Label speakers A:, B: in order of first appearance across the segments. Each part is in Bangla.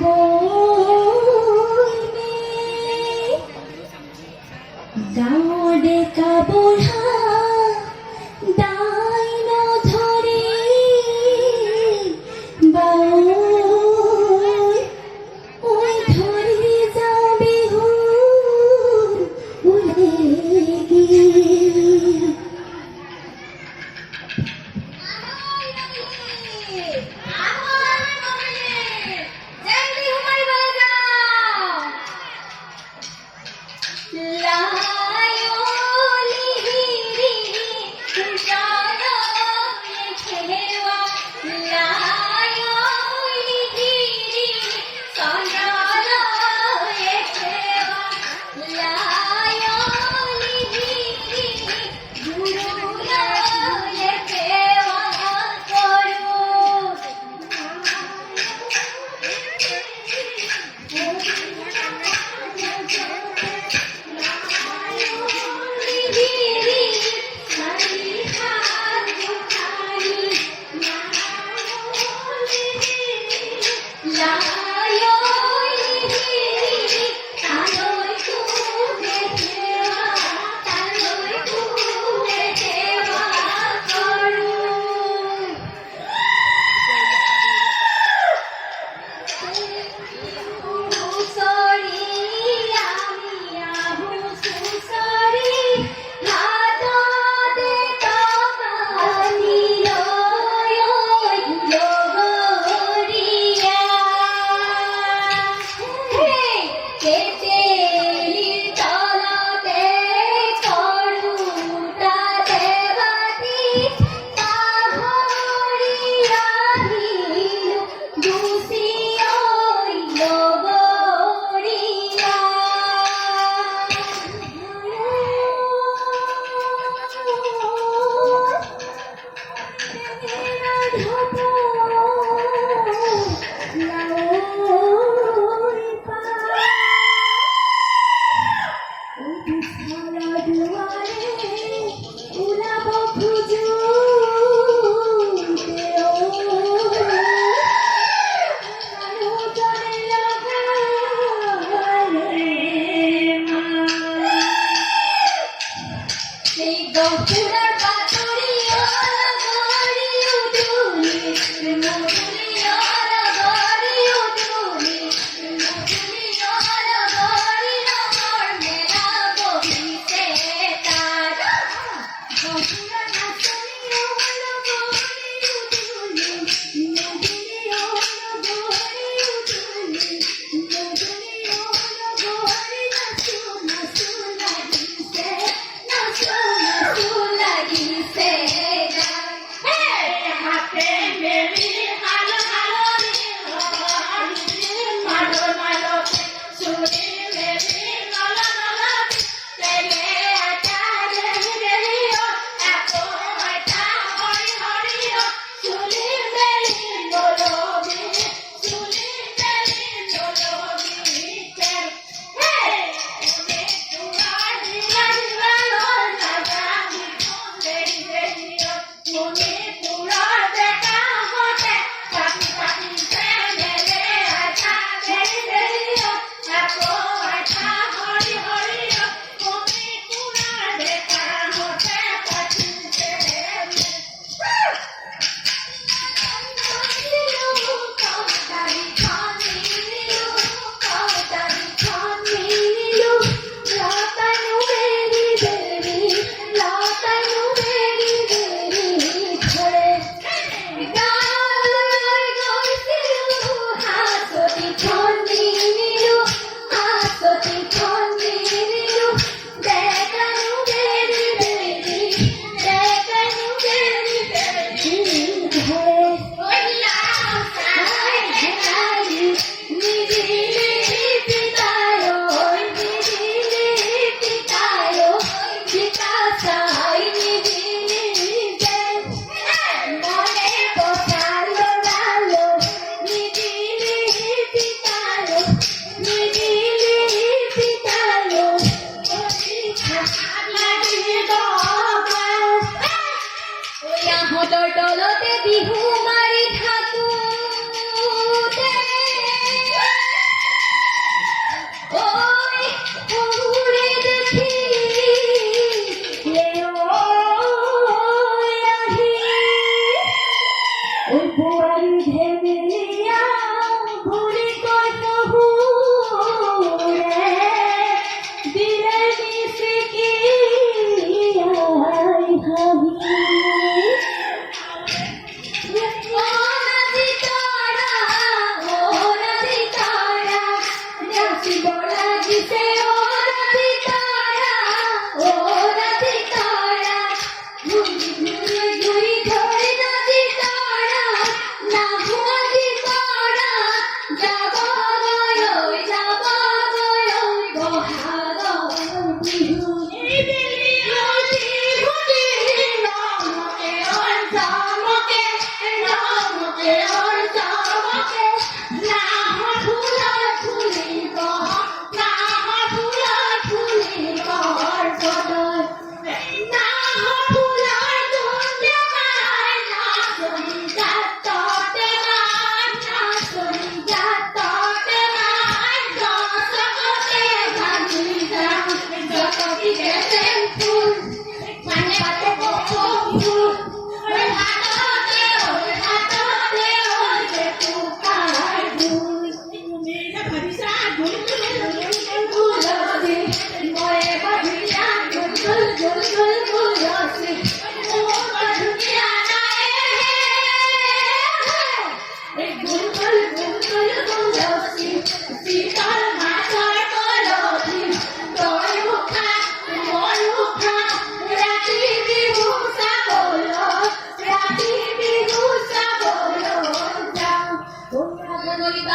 A: বইবে গাঁৱৰে কাবঢ়া দাইন ধৰি বাউল ঐ ধৰি যাওঁ বিহু উলেগি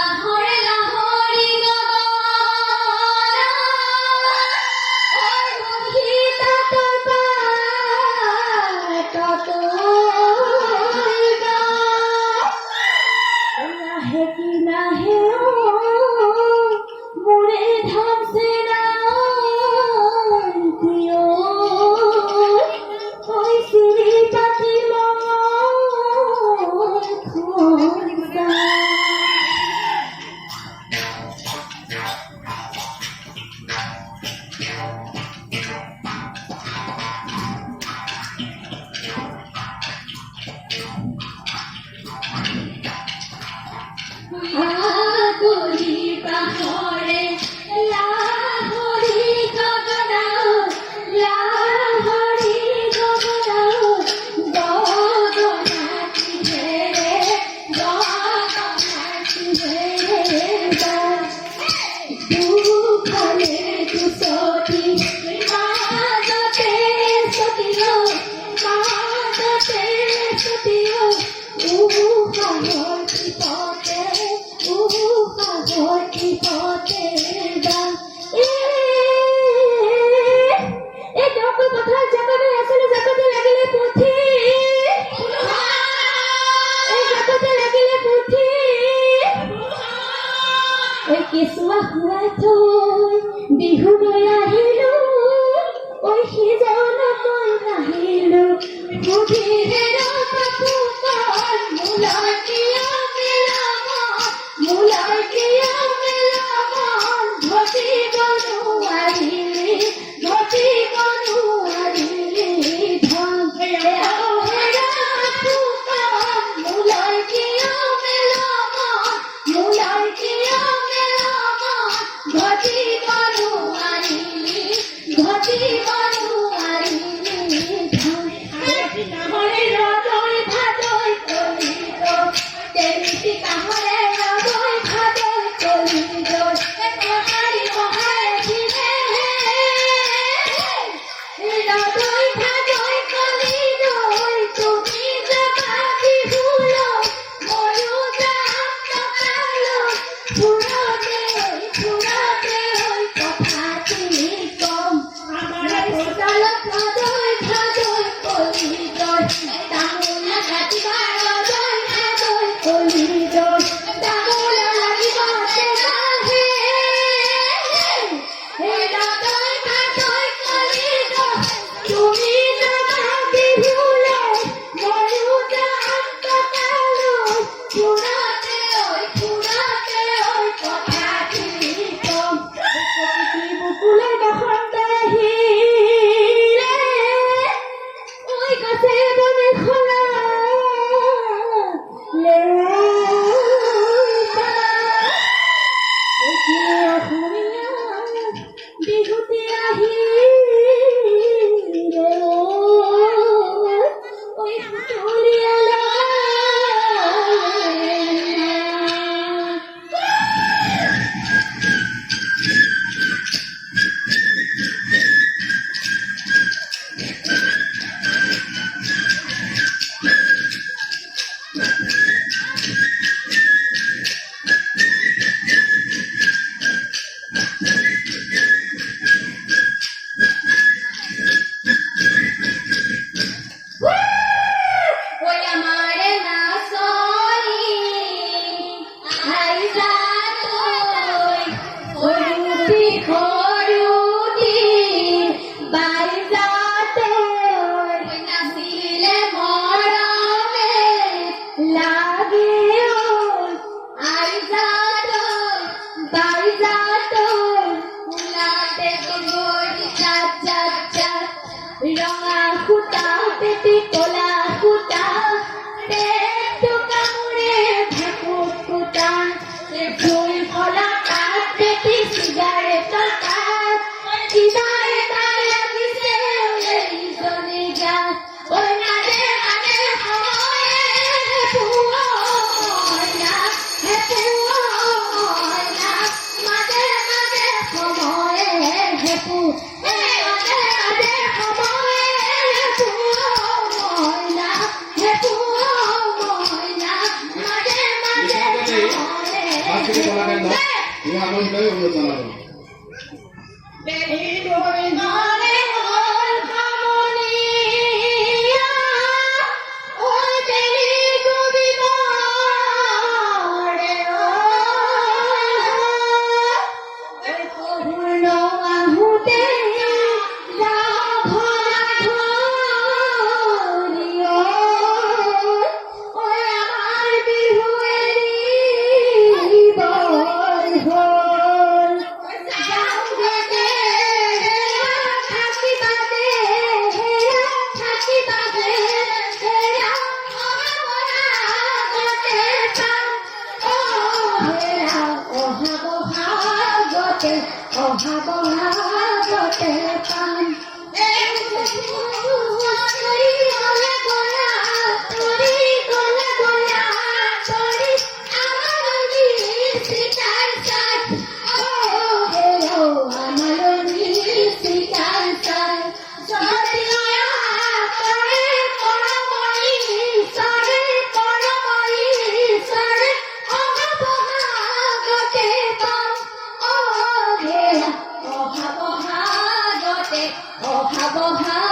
A: লাহরে লাহরি গগনা ওই মুখি ততই পায় ততই গায় নাহে কি নাহে মোরে ধামছে না প্রিয় ওই সিঁড়ি পাখি লাহরি পাহরে লাহরি গগনা লাহরি গগনা গগনাটি হেরে গগনাটি হেরে দুখলে দুসতি মাদতে সতিও মাদতে সতিও উহাগতি পতে উহাগতি পতে বা এই জগৎ কথা জগতে আসলে জগতে লাগিলে পুথি এই জগতে লাগিলে পুথি ওই কেঁচুৱা শুৱা থৈ বিহু লৈ আহিলো ওই সিজন কৈ নাহিলো সুধিৰে কাপোৰ মূলৰ কিয় মেলামন মূলৰ কিয় মেলামন ঘটিব নোৱাৰিলি ঘটিব নোৱাৰিলি ধন হেৰা ফুকন মূলৰ কিয় মেলামন মূলৰ কিয় মেলামন ঘটিব নোৱাৰিলি ঘটিব নোৱাৰিলি ধন নাহৰে ৰদৈ ভাদৈ কলিত তেমিতি কাহৰে ৰদৈ ভাদৈ কলিত কহাৰি কহাৰে দিনে ৰদৈ ভাদৈ কলিত তুমি যাবা বিহুলৈ ময়ো যাম টকালৈ ফুৰতে কথাটি কম আমাৰ চোতালত ৰদৈ ভাদৈ কলিত তামোল কাটিবা ৰদৈ ভাদৈ কলিত তামোল লাগিব তেলাহে ৰদৈ ভাদৈ কলিত তুমি যাবা বিহুলৈ ময়ো যাম টকালৈ ফুৰতে কথাটি কম প্ৰকৃতি বুকুলৈ বসন্ত আহিলে ওই গাছে বনে খোলা বিহুতি আহিলে ওই সুতলিয়ালা ওই আমারে না সরি আই যাতই ওই রুটি খরুটি বাই যাতই ওই নাচিলে মরমে লাগে আই যাতই বাই যাতই উলাতে গড়ি চাচ চাচ চাচ ৰঙা সূতা পেটি কলা সূতা পেটটো কামোৰে ভেকুত সূতা ফুল ফলা কাঠ পেটি চিগাৰেটৰ কাঠ কিবা এটা লাগিছে এইজনী গাত ঐ নাদে নাদে সময়ে পুৱনা হে পুৱনা মাদে মাদে সময়ে হে পুৱনা মাদে মাদে সময়ে পুৱনা
B: কলাকে ন ইয়া আগন লৈ অনুচনা আৰু
A: বেনি দৰি নলে হল কামনিয়া ঐ বেনি ডুবিব ৰে পূৰ্ণ আহুতে অহাগতে পান অহা বহা